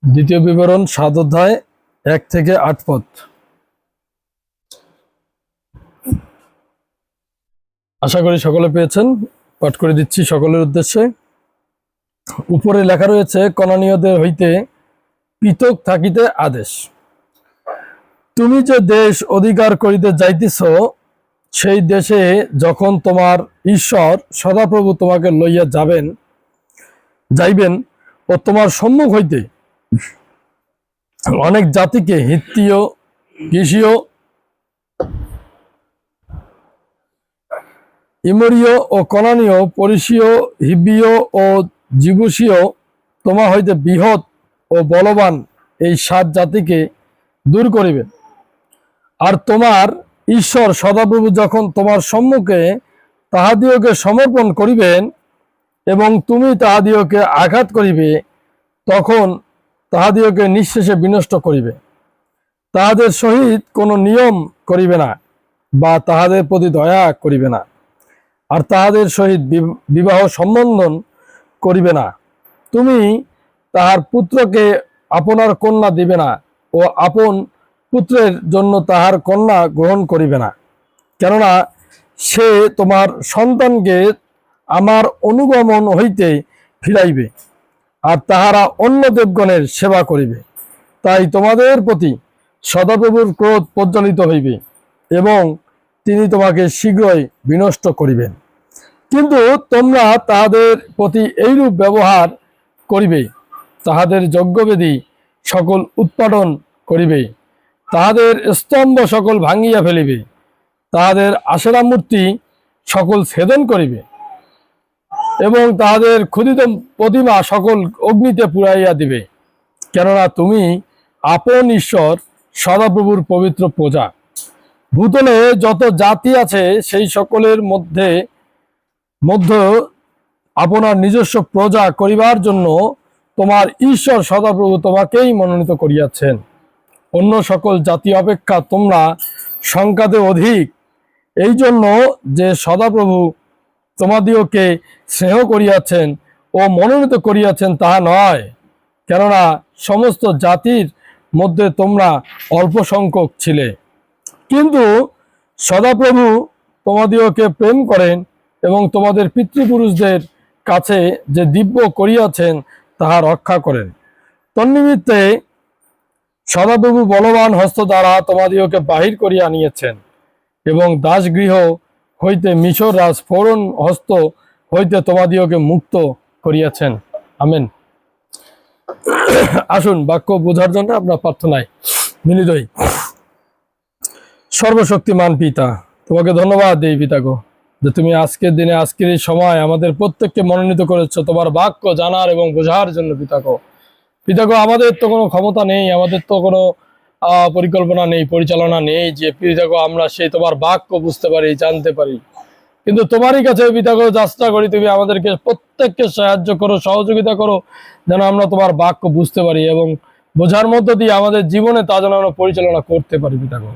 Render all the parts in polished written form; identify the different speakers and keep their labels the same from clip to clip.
Speaker 1: দ্বিতীয় বিবরণ 7 অধ্যায় 1 থেকে 8 পদ। আশা করি সকলে পেয়েছেন। পাঠ করে দিচ্ছি সকলের উদ্দেশ্যে। উপরে লেখা রয়েছে, কনানীয়দের হইতে পৃথক থাকিতে আদেশ। তুমি যে দেশ অধিকার করিতে যাইতেছ, সেই দেশে যখন তোমার ঈশ্বর সদাপ্রভু তোমাকে লইয়া যাইবেন ও তোমার সম্মুখ হইতে অনেক জাতিকে, হিত্তীয়, গিশীয়, ইমরীয় ও কনানীয়, পরিসীয়, হিব্বীয় ও জিবুসীয়, তোমার হইতে বৃহৎ ও বলবান এই 7 জাতিকে দূর করিবে। আর তোমার ঈশ্বর সদাপ্রভু যখন তোমার সম্মুখে তাহাদিওকে সমর্পণ করিবেন এবং তুমি তাহাদিওকে আঘাত করিবে, তখন তাহাদিওকে নিঃশেষে বিনষ্ট করিবে। তাহাদের সহিত কোনো নিয়ম করিবে না বা তাহাদের প্রতি দয়া করিবে না, আর তাহাদের সহিত বিবাহ সম্বন্ধন করিবে না। তুমি তাহার পুত্রকে আপনার কন্যা দিবে না ও আপন পুত্রের জন্য তাহার কন্যা গ্রহণ করিবে না, কেননা সে তোমার সন্তানকে আমার অনুগমন হইতে ফিরাইবে, আর তাহারা অন্য দেবগণের সেবা করিবে। তাই তোমাদের প্রতি সদাপ্রভুর ক্রোধ প্রজ্বলিত হইবে এবং তিনি তোমাকে শীঘ্রই বিনষ্ট করিবেন। কিন্তু তোমরা তাহাদের প্রতি এইরূপ ব্যবহার করিবে, তাহাদের যজ্ঞবেদী সকল উৎপাদন করিবে, তাহাদের স্তম্ভ সকল ভাঙিয়া ফেলিবে, তাহাদের আশেরা মূর্তি সকল ছেদন করিবে এবং তাহাদের ক্ষুদিত প্রতিমা সকল অগ্নিতে পুড়াইয়া দিবে। কেননা তুমি আপন ঈশ্বর সদাপ্রভুর পবিত্র প্রজা। ভূতলে যত জাতি আছে সেই সকলের মধ্যে আপনার নিজস্ব প্রজা করিবার জন্য তোমার ঈশ্বর সদাপ্রভু তোমাকেই মনোনীত করিয়াছেন। অন্য সকল জাতি অপেক্ষা তোমরা সংখ্যাতে অধিক, এই জন্য যে সদাপ্রভু তোমাদিওকে স্নেহ করিয়াছেন ও মনোনীত করিয়াছেন তাহা নয়, কেননা সমস্ত জাতির মধ্যে তোমরা অল্প সংখ্যক ছিলে। কিন্তু সদাপ্রভু তোমাদিওকে প্রেম করেন এবং তোমাদের পিতৃপুরুষদের কাছে যে দিব্য করিয়াছেন তাহা রক্ষা করেন। তন্নিমিত্তে সদাপ্রভু বলবান হস্ত দ্বারা তোমাদিওকে বাহির করিয়া আনিয়েছেন এবং দাসগৃহ হইতে মিশর রাজ ফোরন হস্ত হইতে তোমাদিওকে মুক্ত করিয়াছেন। আমেন। আসুন বাক্য বোঝার জন্য আপনার প্রার্থনায় মিলিত হই। সর্বশক্তিমান পিতা, তোমাকে ধন্যবাদ দেই পিতা গো, যে তুমি আজকের দিনে, আজকের এই সময় আমাদের প্রত্যেককে মনোনীত করেছো তোমার বাক্য জানার এবং বোঝার জন্য পিতা গো। পিতা গো, আমাদের তো কোনো ক্ষমতা নেই, আমাদের তো কোনো পরিকল্পনা নেই, পরিচালনা নেই যে পিতা গো আমরা সেই তোমার বাক্য বুঝতে পারি, জানতে পারি। কিন্তু তোমারই কাছে পিতা গো যাত্রা করি, তুমি আমাদেরকে প্রত্যেককে সাহায্য করো, সহযোগিতা করো, যেন আমরা তোমার বাক্য বুঝতে পারি এবং বোঝার মধ্য দিয়ে আমাদের জীবনে তা যেন আমরা পরিচালনা করতে পারি। পিতা গো,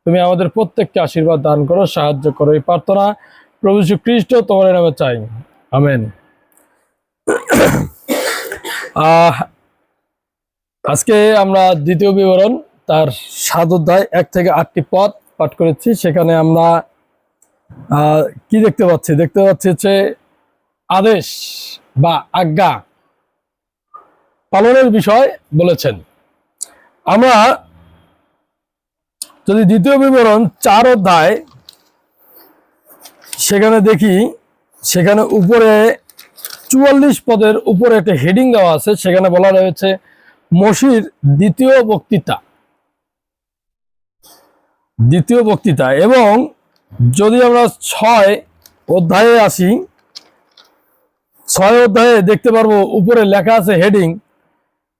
Speaker 1: তুমি আমাদের প্রত্যেককে আশীর্বাদ দান করো, সাহায্য করো। এই প্রার্থনা প্রভু যীশু খ্রিস্ট তোমার নামে চাই, আমেন। আজকে আমরা দ্বিতীয় বিবরণ তার 7 অধ্যায় 1 থেকে 8টি পদ পাঠ করেছি। সেখানে আমরা কি দেখতে পাচ্ছি হচ্ছে আদেশ বা আজ্ঞা পালনের বিষয় বলেছেন। আমরা যদি দ্বিতীয় বিবরণ 4 অধ্যায় সেখানে দেখি, সেখানে উপরে 44 পদের উপরে একটা হেডিং দেওয়া আছে। সেখানে বলা রয়েছে মসির দ্বিতীয় বক্তৃতা। এবং যদি আমরা 6 অধ্যায়ে আসি, 6 অধ্যায়ে দেখতে পারবো উপরে লেখা আছে হেডিং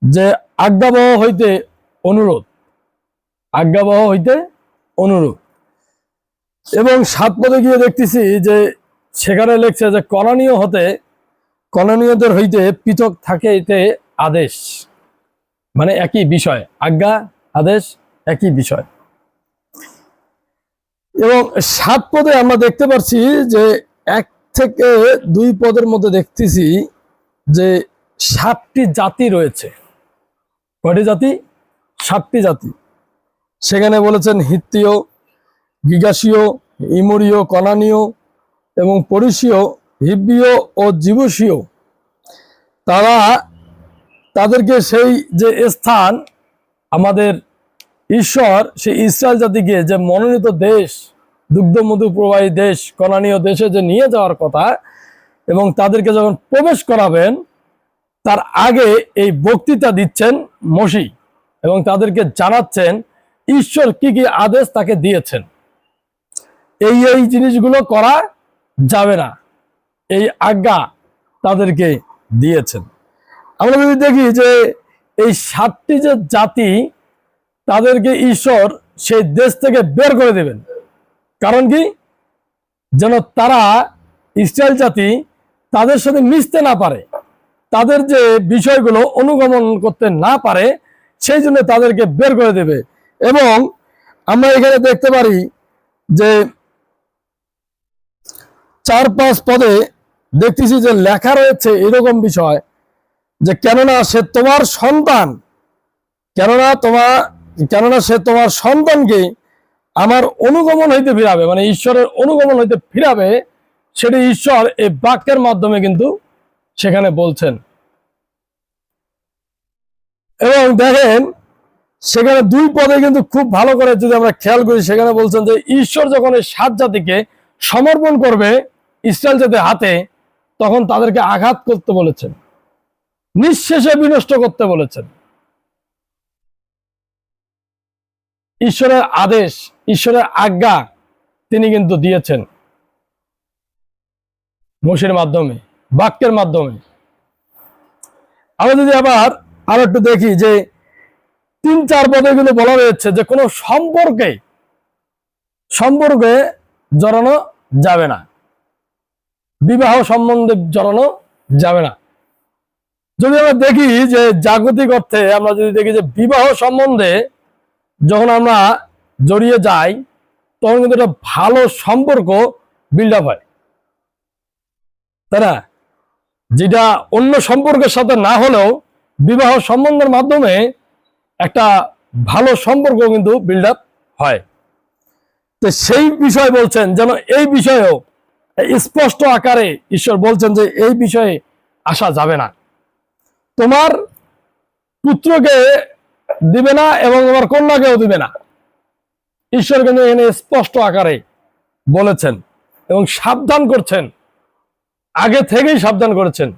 Speaker 1: যে আজ্ঞাবহ হইতে অনুরোধ। এবং 7 পদে গিয়ে দেখতেছি যে সেখানে লেখছে যে কনানীয়দের হইতে পৃথক থাকিতে আদেশ, মানে একই বিষয়, আজ্ঞা আদেশ একই বিষয়। এবং 7 পদে আমরা দেখতে পাচ্ছি যে থেকে 2 পদের মধ্যে দেখতেছি যে 7টি জাতি রয়েছে। কয়টি জাতি? 7টি জাতি। সেখানে বলেছেন হিত্তীয়, গিগাসীয়, ইমরীয়, কনানীয় এবং পরিসীয়, হিব্বীয় ও জিবুসীয়। তাদেরকে সেই যে স্থান আমাদের ঈশ্বর সেই ইসরায়েল জাতিকে যে মনোনীত দেশ, দুগ্ধ মধু প্রবাহী দেশ, কনানীয় দেশে যে নিয়ে যাওয়ার কথা, এবং তাদেরকে যখন প্রবেশ করাবেন তার আগে এই বক্তৃতা দিচ্ছেন মসি এবং তাদেরকে জানাচ্ছেন ঈশ্বর কি কি আদেশ তাকে দিয়েছেন। এই জিনিসগুলো করা যাবে না, এই আজ্ঞা তাদেরকে দিয়েছেন। আমরা যদি দেখি যে এই 7টি যে জাতি, তাদেরকে ঈশ্বর সেই দেশ থেকে বের করে দেবেন। কারণ কি? যেন তারা, ইসরায়েল জাতি, তাদের সাথে মিশতে না পারে, তাদের যে বিষয়গুলো অনুগমন করতে না পারে, সেই জন্য তাদেরকে বের করে দেবে। এবং আমরা এখানে দেখতে পারি যে 4-5 পদে দেখতেছি যে লেখা রয়েছে এরকম বিষয় যে কেননা সে তোমার সন্তান, কেননা সে তোমার সন্তানকে আমার অনুগমন হইতে ফিরাবে, মানে ঈশ্বরের অনুগমন হইতে ফিরাবে, সেটি ঈশ্বর এই বাক্যের মাধ্যমে কিন্তু সেখানে বলছেন। এবং দেখেন সেখানে 2 পদে কিন্তু খুব ভালো করে যদি আমরা খেয়াল করি, সেখানে বলছেন যে ঈশ্বর যখন এই 7 জাতিকে সমর্পণ করবে ইসরায়েল জাতির হাতে, তখন তাদেরকে আঘাত করতে বলেছেন, নিঃশেষে বিনষ্ট করতে বলেছেন। ঈশ্বরের আদেশ, ঈশ্বরের আজ্ঞা তিনি কিন্তু দিয়েছেন মসির মাধ্যমে, বাক্যের মাধ্যমে। আমরা যদি আবার আরো একটু দেখি যে 3-4 পদে কিন্তু বলা রয়েছে যে কোনো সম্পর্কে জড়ানো যাবে না, বিবাহ সম্বন্ধে জড়ানো যাবে না। যদি আমরা দেখি যে জাগতিক অর্থে আমরা যদি দেখি যে বিবাহ সম্বন্ধে যখন আমরা জড়িয়ে যাই, তখন কিন্তু একটা ভালো সম্পর্ক বিল্ড আপ হয়, তাই না? যেটা অন্য সম্পর্কের সাথে না হলেও বিবাহ সম্বন্ধের মাধ্যমে একটা ভালো সম্পর্ক কিন্তু বিল্ড আপ হয়। তো সেই বিষয় বলছেন যেন এই বিষয়েও স্পষ্ট আকারে ঈশ্বর বলছেন যে এই বিষয়ে আসা যাবে না, তোমার পুত্রকে দিবে না এবং তোমার কন্যাকেও দিবে না। ঈশ্বর কিন্তু এখানে স্পষ্ট আকারে বলেছেন এবং সাবধান করছেন, আগে থেকেই সাবধান করেছেন।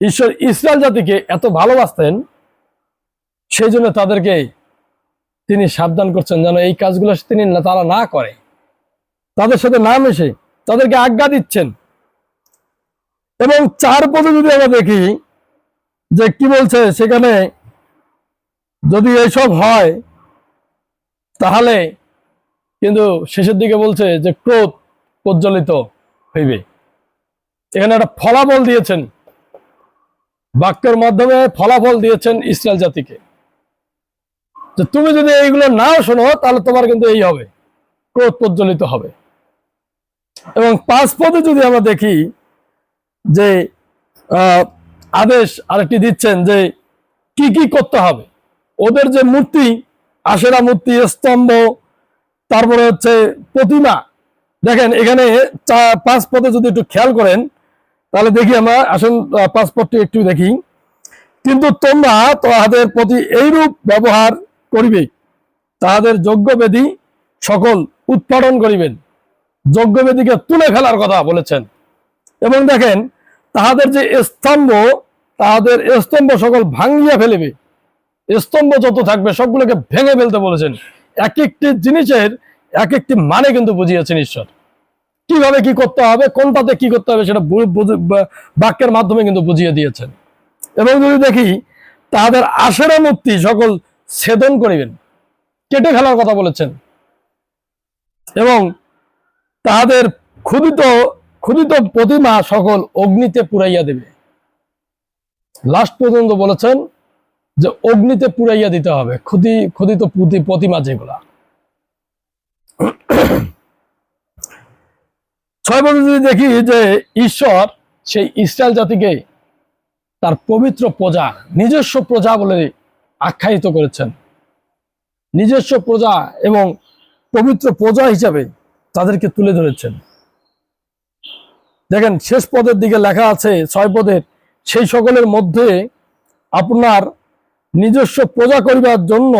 Speaker 1: ঈশ্বর ইসরায়েল জাতিকে এত ভালোবাসতেন, সেই জন্য তাদেরকে তিনি সাবধান করছেন যেন এই কাজগুলো তারা না করে, তাদের সাথে না মেশে, তাদেরকে আজ্ঞা দিচ্ছেন। এবং 4 পদে যদি আমরা দেখি যে কি বলছে সেখানে, যদি এইসব হয় তাহলে কিন্তু শেষের দিকে বলছে যে ক্রোধ প্রজ্বলিত হইবে। এখানে একটা ফলাফল দিয়েছেন, বাক্যের মাধ্যমে ফলাফল দিয়েছেন ইসরায়েল জাতিকে, যে তুমি যদি এইগুলো নাও শোনো তাহলে তোমার কিন্তু এই হবে, ক্রোধ প্রজ্বলিত হবে। এবং 5 পদে যদি আমরা দেখি যে আদেশ আরেকটি দিচ্ছেন যে কি কি করতে হবে। ওদের যে মূর্তি, আশেরা মূর্তি, স্তম্ভ, তারপরে হচ্ছে প্রতিমা, দেখেন এখানে 5 পদে যদি একটু খেয়াল করেন তাহলে দেখি আমরা, আসুন 5 পদটি একটু দেখি। কিন্তু তোমরা তাহাদের প্রতি এইরূপ ব্যবহার করিবে, তাহাদের যজ্ঞবেদী সকল উৎপাদন করিবেন। যজ্ঞবেদীকে তুলে ফেলার কথা বলেছেন। এবং দেখেন তাহাদের যে স্তম্ভ, তাহাদের স্তম্ভ সকল ভাঙিয়া ফেলিবে, স্তম্ভ যত থাকবে সবগুলোকে ভেঙে ফেলতে বলেছেন। এক একটি জিনিসের এক একটি মানে কিন্তু বুঝিয়েছেন ঈশ্বর, কিভাবে কি করতে হবে, কোনটাতে কি করতে হবে সেটা বাক্যের মাধ্যমে কিন্তু বুঝিয়ে দিয়েছেন। এবং যদি দেখি তাহাদের আশেরা মূর্তি সকল ছেদন করিবেন, কেটে ফেলার কথা বলেছেন। এবং তাহাদের ক্ষুদিত প্রতিমা সকল অগ্নিতে পুড়াইয়া দেবে। লাস্ট পর্যন্ত বলেছেন যে অগ্নিতে পুড়াইয়া দিতে হবে ক্ষুদিত প্রতিমা যেগুলা। ছয় পদে যদি দেখি যে ঈশ্বর সেই ইসরায়েল জাতিকে তার পবিত্র প্রজা, নিজস্ব প্রজা বলে আখ্যায়িত করেছেন। নিজস্ব প্রজা এবং পবিত্র প্রজা হিসাবে তাদেরকে তুলে ধরেছেন। দেখেন শেষ পদের দিকে লেখা আছে 6 পদের, সেই সকলের মধ্যে আপনার নিজস্ব প্রজা করিবার জন্য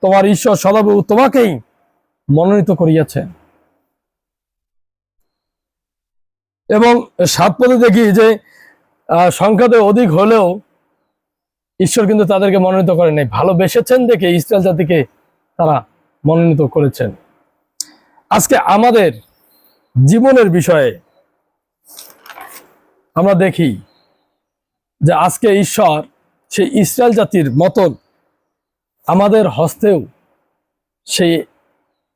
Speaker 1: তোমার ঈশ্বর সদাপ্রভু তোমাকেই মনোনীত করিয়াছেন। এবং 7 পদে দেখি যে সংখ্যাতে অধিক হলেও ঈশ্বর কিন্তু তাদেরকে মনোনীত করেন নাই, ভালোবেসেছেন দেখে ইসরায়েল জাতিকে তারা মনোনীত করেছেন। আজকে আমাদের জীবনের বিষয়ে আমরা দেখি যে আজকে ঈশ্বর সেই ইসরায়েল জাতির মতন আমাদের হস্তেও সেই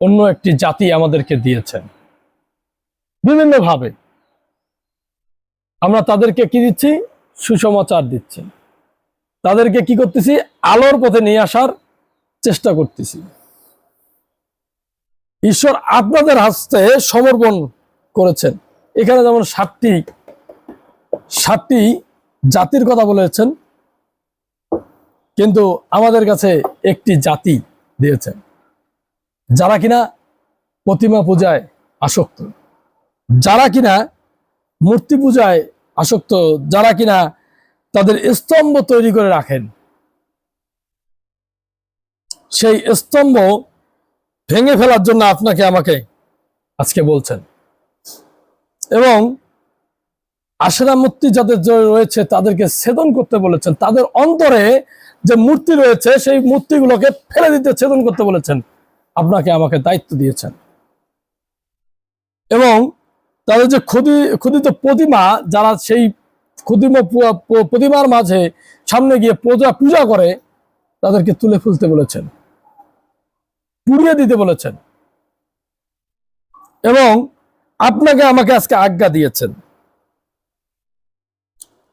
Speaker 1: অন্য একটি জাতি আমাদেরকে দিয়েছেন। বিভিন্নভাবে আমরা তাদেরকে কি দিচ্ছি? সুসমাচার দিচ্ছি। তাদেরকে কি করতেছি? আলোর পথে নিয়ে আসার চেষ্টা করতেছি। ঈশ্বর আপনাদের হস্তে সমর্পণ করেছেন। এখানে যেমন সাতটি জাতির কথা বলেছেন, কিন্তু আমাদের কাছে একটি জাতি দিয়েছেন, যারা কিনা প্রতিমা পূজায় আসক্ত, যারা কিনা মূর্তি পূজায় আসক্ত, যারা কিনা তাদের স্তম্ভ তৈরি করে রাখেন। সেই স্তম্ভ ভেঙে ফেলার জন্য আপনাকে আমাকে আজকে বলছেন। এবং আশেরা মূর্তি যাদের রয়েছে তাদেরকে ছেদন করতে বলেছেন। তাদের অন্তরে যে মূর্তি রয়েছে সেই মূর্তিগুলোকে ফেলে দিতে, ছেদন করতে বলেছেন। আপনাকে আমাকে দায়িত্ব দিয়েছেন। এবং তাদের যে ক্ষুদিত প্রতিমা, যারা সেই প্রতিমার মাঝে সামনে গিয়ে পূজা করে, তাদেরকে তুলে ফেলতে বলেছেন, পুড়িয়ে দিতে বলেছেন। এবং আপনাকে আমাকে আজকে আজ্ঞা দিয়েছেন।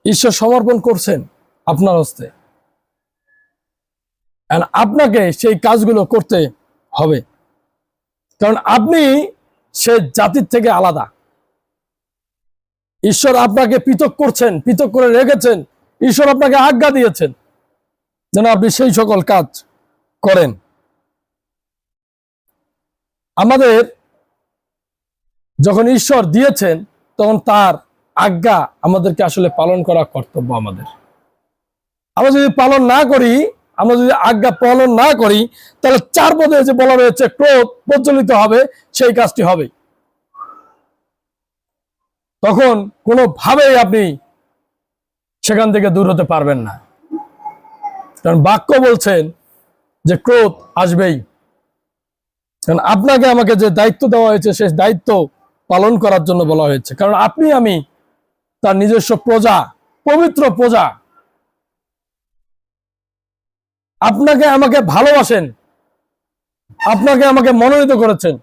Speaker 1: ঈশ্বর সমর্পণ করছেন আপনার হস্তে, আপনাকে সেই কাজগুলো করতে হবে, কারণ আপনি সে জাতির থেকে আলাদা। ঈশ্বর আপনাকে পৃথক করছেন, পৃথক করে রেখেছেন। ঈশ্বর আপনাকে আজ্ঞা দিয়েছেন যেন আপনি সেই সকল কাজ করেন। আমাদের যখন ঈশ্বর দিয়েছেন তখন তার আজ্ঞা আমাদেরকে আসলে পালন করা কর্তব্য আমাদের। আমরা যদি পালন না করি, আমরা যদি আজ্ঞা পালন না করি, তাহলে 4 পদে যে বলা রয়েছে ক্রোধ প্রজ্বলিত হবে, সেই কাজটি হবে। তখন কোনোভাবেই আপনি সেখান থেকে দূর হতে পারবেন না, কারণ বাক্য বলছেন যে ক্রোধ আসবেই। কারণ আপনাকে আমাকে যে দায়িত্ব দেওয়া হয়েছে সেই দায়িত্ব পালন করার জন্য বলা হয়েছে, কারণ আপনি আমি তার নিজস্ব প্রজা, পবিত্র প্রজা। আপনাকে আমাকে ভালোবাসেন, আপনাকে আমাকে মনোনীত করেছেন।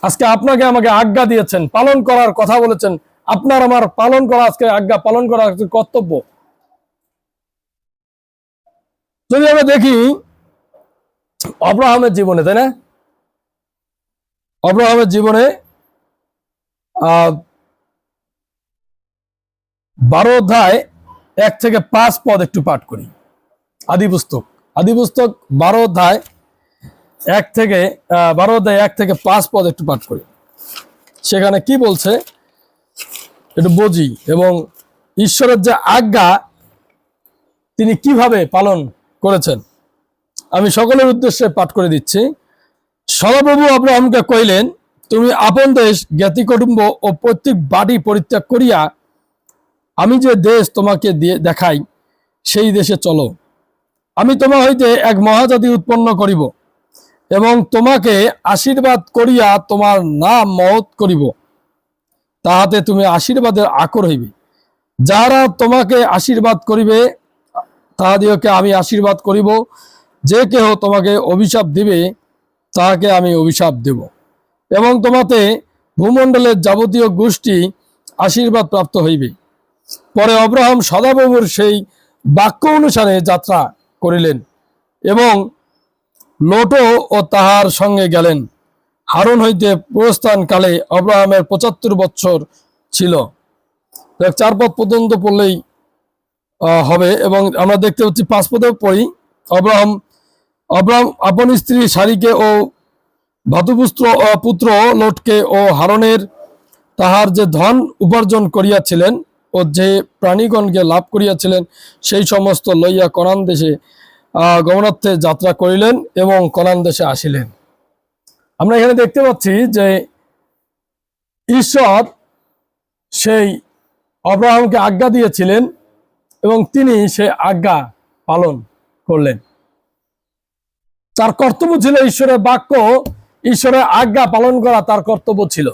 Speaker 1: আজকে আপনাকে আমাকে আজ্ঞা দিয়েছেন, পালন করার কথা বলেছেন। আপনার আমার পালন করা, আজকে আজ্ঞা পালন করা কর্তব্য। যদি আমরা দেখি আব্রাহামের জীবনে, তাই না? আব্রাহামের জীবনে 12 অধ্যায় 1 থেকে 5 পদ একটু পাঠ করি। আদি পুস্তক 12 অধ্যায় 1 থেকে 5 পদ একটু পাঠ করি। সেখানে কি বলছে একটু বুঝি, এবং ঈশ্বরের যে আজ্ঞা তিনি কিভাবে পালন করেছেন আমি সকলের উদ্দেশ্যে পাঠ করে দিচ্ছি। সদাপ্রভু আব্রাহামকে কইলেন, তুমি আপন দেশ, জ্ঞাতি কুটুম্ব ও প্রত্যেক বাড়ি পরিত্যাগ করিয়া আমি যে দেশ তোমাকে দেখাই সেই দেশে চলো। আমি তোমার হইতে এক মহাজাতি উৎপন্ন করিব এবং তোমাকে আশীর্বাদ করিয়া তোমার নাম মহৎ করিব, তাহাতে তুমি আশীর্বাদের আকর হইবে। যারা তোমাকে আশীর্বাদ করিবে তাহাদিওকে আমি আশীর্বাদ করিব, যে কেহ তোমাকে অভিশাপ দিবে তাহাকে আমি অভিশাপ দেব, এবং তোমাতে ভূমণ্ডলের যাবতীয় গোষ্ঠী আশীর্বাদ প্রাপ্ত হইবে। পরে আব্রাহাম সদাপ্রভুর সেই বাক্য অনুসারে যাত্রা করিলেন এবং লোটও ও তাহার সঙ্গে গেলেন। হারন হইতে প্রস্থানকালে আব্রাহামের 75 বছর ছিল। 4 পদ পর্যন্ত পড়লেই হবে, এবং আমরা দেখতে পাচ্ছি 5 পদে পড়ি। আব্রাহাম আপন স্ত্রী সারিকে ও ভাতুপুত্র পুত্র লোটকে ও হারনের তাহার যে ধন উপার্জন করিয়াছিলেন ও যে প্রাণীগণকে লাভ করিয়াছিলেন সেই সমস্ত লইয়া কনান দেশে গমনার্থে যাত্রা করিলেন এবং কনান দেশে আসিলেন। আমরা এখানে দেখতে পাচ্ছি যে ঈশ্বর সেই আব্রাহামকে আজ্ঞা দিয়েছিলেন এবং তিনি সেই আজ্ঞা পালন করলেন। তার কর্তব্য ছিল ঈশ্বরের বাক্য, ঈশ্বরের আজ্ঞা পালন করা তার কর্তব্য ছিল।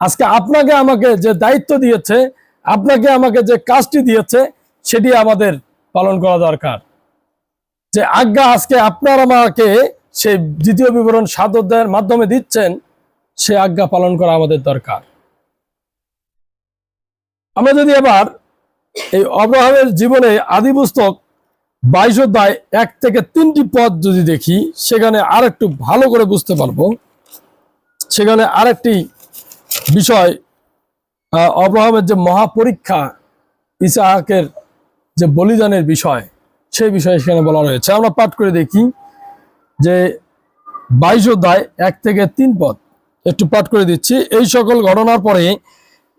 Speaker 1: আজকে আপনাকে আমাকে যে দায়িত্ব দিয়েছে, আপনাকে আমাকে যে কাজটি দিয়েছে, সেটি আমাদের পালন করা দরকার। যে আজ্ঞা আজকে আপনার আমাকে সেই দ্বিতীয় বিবরণ 7 অধ্যায়ের মাধ্যমে দিচ্ছেন, সে আজ্ঞা পালন করা আমাদের দরকার। আমরা যদি এবার এই আব্রাহামের জীবনে আদি পুস্তক 22 অধ্যায় 1 থেকে 3টি পদ যদি দেখি, সেখানে আর একটু ভালো করে বুঝতে পারবো। সেখানে আরেকটি বিষয়, আব্রাহামের যে মহাপরীক্ষা, ইসহাকের যে বলিদানের বিষয়, সেই বিষয়ে সেখানে বলা রয়েছে। আমরা পাঠ করে দেখি যে 22 অধ্যায় 1 থেকে 3 পদ একটু পাঠ করে দিচ্ছি। এই সকল ঘটনার পরে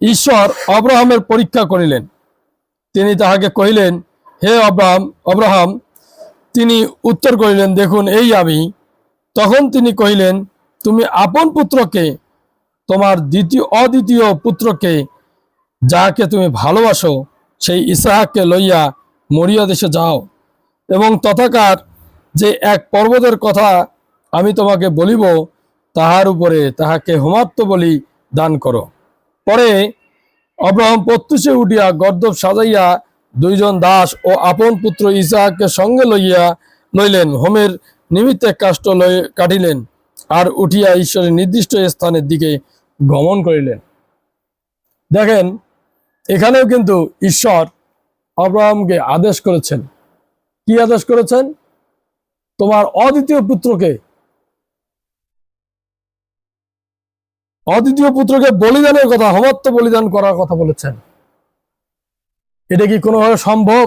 Speaker 1: ঈশ্বর আব্রাহামের পরীক্ষা করিলেন। তিনি তাহাকে কহিলেন, হে আব্রাহাম। তিনি উত্তর করিলেন, দেখুন এই আমি। তখন তিনি কহিলেন, তুমি আপন পুত্রকে, তোমার অদ্বিতীয় পুত্রকে, যাহাকে তুমি ভালোবাসো, সেই ইসহাককে লইয়া মরিয়া দেশে যাও, এবং তথাকার যে এক পর্বতের কথা আমি তোমাকে বলিব, তাহার উপরে তাহাকে হোমার্থ বলি দান করো। পরে আব্রাহাম প্রত্যুষে উঠিয়া গর্দভ সাজাইয়া 2 জন দাস ও আপন পুত্র ইসহাককে সঙ্গে লইলেন, হোমের নিমিত্তে কাষ্ঠ কাটিলেন, আর উঠিয়া ঈশ্বরের নির্দিষ্ট স্থানের দিকে গমন করিলেন। দেখেন, এখানেও কিন্তু ঈশ্বর আব্রাহামকে আদেশ করেছেন। কি আদেশ করেছেন? তোমার অদ্বিতীয় পুত্রকে বলিদানের কথা, হোমার্থ বলিদান করার কথা বলেছেন। এটা কি কোনোভাবে সম্ভব?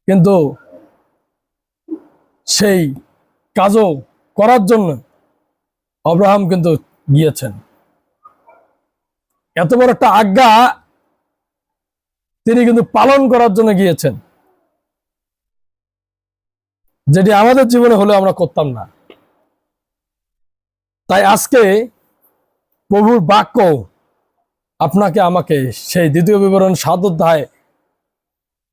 Speaker 1: কিন্তু সেই কাজও করার জন্য আব্রাহাম কিন্তু গিয়েছেন। এত বড় একটা আজ্ঞা তিনি কিন্তু পালন করার জন্য গিয়েছেন, যেটি আমাদের জীবনে হলে আমরা করতাম না। তাই আজকে প্রভুর বাক্য আপনাকে আমাকে সেই দ্বিতীয় বিবরণ 7 অধ্যায়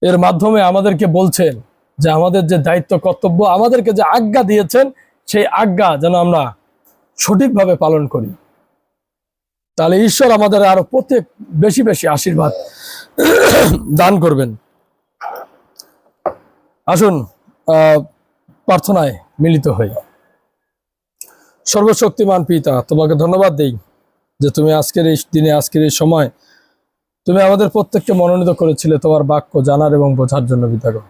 Speaker 1: এর মাধ্যমে আমাদেরকে বলছেন যে আমাদের যে দায়িত্ব কর্তব্য, আমাদেরকে যে আজ্ঞা দিয়েছেন, সেই আজ্ঞা যেন আমরা সঠিকভাবে পালন করি। তাহলে ঈশ্বর আমাদের আরো প্রত্যেক বেশি বেশি আশীর্বাদ দান করবেন। আসুন প্রার্থনায় মিলিত হই। সর্বশক্তিমান পিতা, তোমাকে ধন্যবাদ দেই যে তুমি আজকের এই দিনে, আজকের এই সময় তুমি আমাদের প্রত্যেককে মনোনীত করেছিলে তোমার বাক্য জানার এবং বোঝার জন্য। পিতা গো,